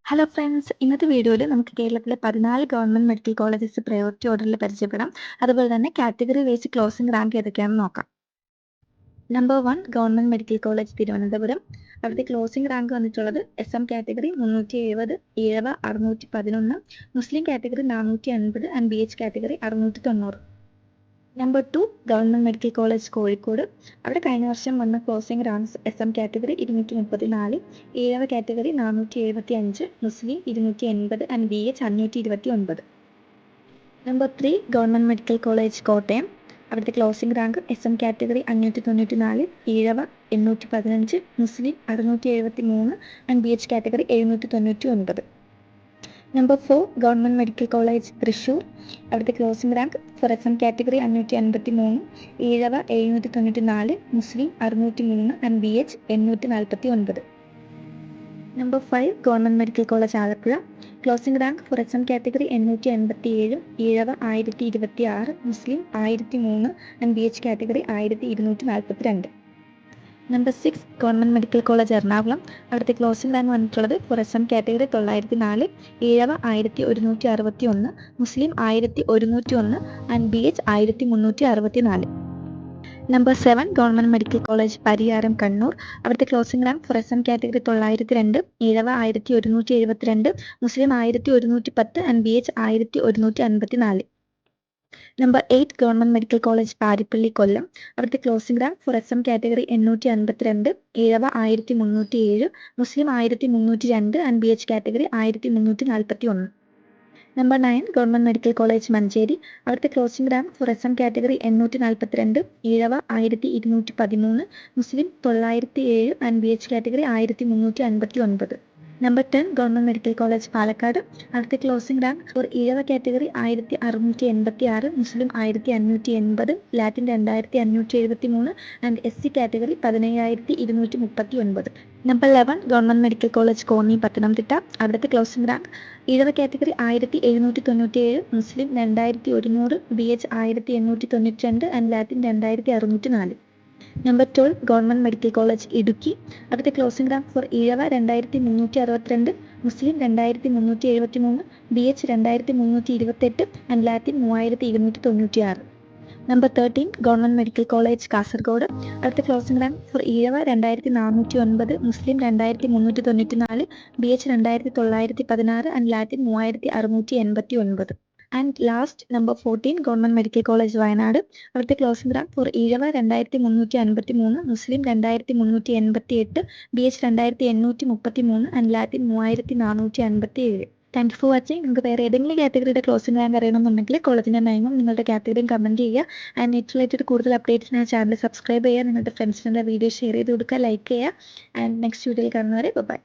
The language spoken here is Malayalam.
ഹലോ ഫ്രണ്ട്സ്, ഇന്നത്തെ വീഡിയോയിൽ നമുക്ക് കേരളത്തിലെ 14 ഗവൺമെന്റ് മെഡിക്കൽ കോളേജസ് പ്രയോറിറ്റി ഓർഡറിൽ പരിചയപ്പെടാം. അതുപോലെ തന്നെ കാറ്റഗറി വൈസ് ക്ലോസിംഗ് റാങ്ക് ഏതൊക്കെയാണെന്ന് നോക്കാം. Number 1 government medical college Thiruvananthapuram. അവിടുത്തെ ക്ലോസിംഗ് റാങ്ക് വന്നിട്ടുള്ളത് SM category 370, Ezhava 611, Muslim category 450 and BH category 690. Number 2 government medical college Kozhikode. അവിടെ കഴിഞ്ഞ വർഷം വന്ന closing ranks SM category 234, Ezhava category 475, Muslim 280 and BH 529. Number 3 government medical college Kottayam. അവിടുത്തെ closing rank SM category 594, Ezhava 815, Muslim 673 and BH category 799. Number 4 government medical college Thrissur. അവിടുത്തെ closing rank for SM category 553, Ezhava 794, Muslim 603 and BH 849. Number 5 government medical college Alappuzha. Closing rank for SM category 887, Ezhava 1026, Muslim 1003 and BH category 1242. Number 6 government medical college Ernakulam. അവിടുത്തെ ക്ലോസിംഗ് റാങ്ക് വന്നിട്ടുള്ളത് for SM category 904, Ezhava 1161, Muslim 1101 and BH 1364. Number 7 government medical college Pariyaram Kannur. അവിടുത്തെ closing rank for SM category 902, Ezhava 1172, Muslim 1110 and BH 1154. Number 8 government medical college Paripally Kollam. അവിടുത്തെ closing rank for SM category 852, Ezhava 1307, Muslim 1302 and BH category 1341. Number 9 government medical college Manjeri. അവിടുത്തെ closing rank for SM category 842, Ezhava 1213, Muslim 907 and BH category 1359. Number 10 government medical college Palakkad. അവിടുത്തെ closing rank for Ezhava category 1686, Muslim 1580, Latin 2573 and SC category 17239. Number 11 government medical college Konni Pathanamthitta. അവിടുത്തെ ക്ലോസിംഗ് റാങ്ക് ഈഴവ കാറ്റഗറി 1797, മുസ്ലിം 2100, BH 1892 and Latin 2604. Number 12 government medical college Idukki. അവിടുത്തെ ക്ലോസിംഗ് റാങ്ക് ഫോർ ഈഴവ 2362, മുസ്ലിം 2373, BH 2328 and Latin 3296. Number 13 government medical college Kasaragod. അവിടുത്തെ ക്ലോസിംഗ് റാങ്ക് ഫോർ ഈഴവ 2409, മുസ്ലിം 2394, BH 2916 and Latin 3689. And last number 14 government medical college Wayanad. അവിടുത്തെ closing rank for Ezhava 2353, Muslim 2388, BH 2833 and Latin 3457. Thank you for watching. നിങ്ങൾക്ക് വേറെ ഏതെങ്കിലും കാറ്റഗറിയുടെ ക്ലോസിംഗ് റാങ്ക് അറിയണമെന്നുണ്ടെങ്കിൽ കോളേജിൻ്റെ നെയിമും നിങ്ങളുടെ കാറ്റഗറിയും കമൻറ്റ് ചെയ്യുക. ആൻഡ് നെറ്റ് റിലേറ്റഡ് കൂടുതൽ അപ്ഡേറ്റ്സിന് ചാനൽ സബ്സ്ക്രൈബ് ചെയ്യുക, നിങ്ങളുടെ ഫ്രണ്ട്സിനുള്ള വീഡിയോ ഷെയർ ചെയ്ത് കൊടുക്കുക, ലൈക്ക് ചെയ്യുക. ആൻഡ് നെക്സ്റ്റ് വീഡിയോയിൽ കാണുന്നവരെ ബൈ.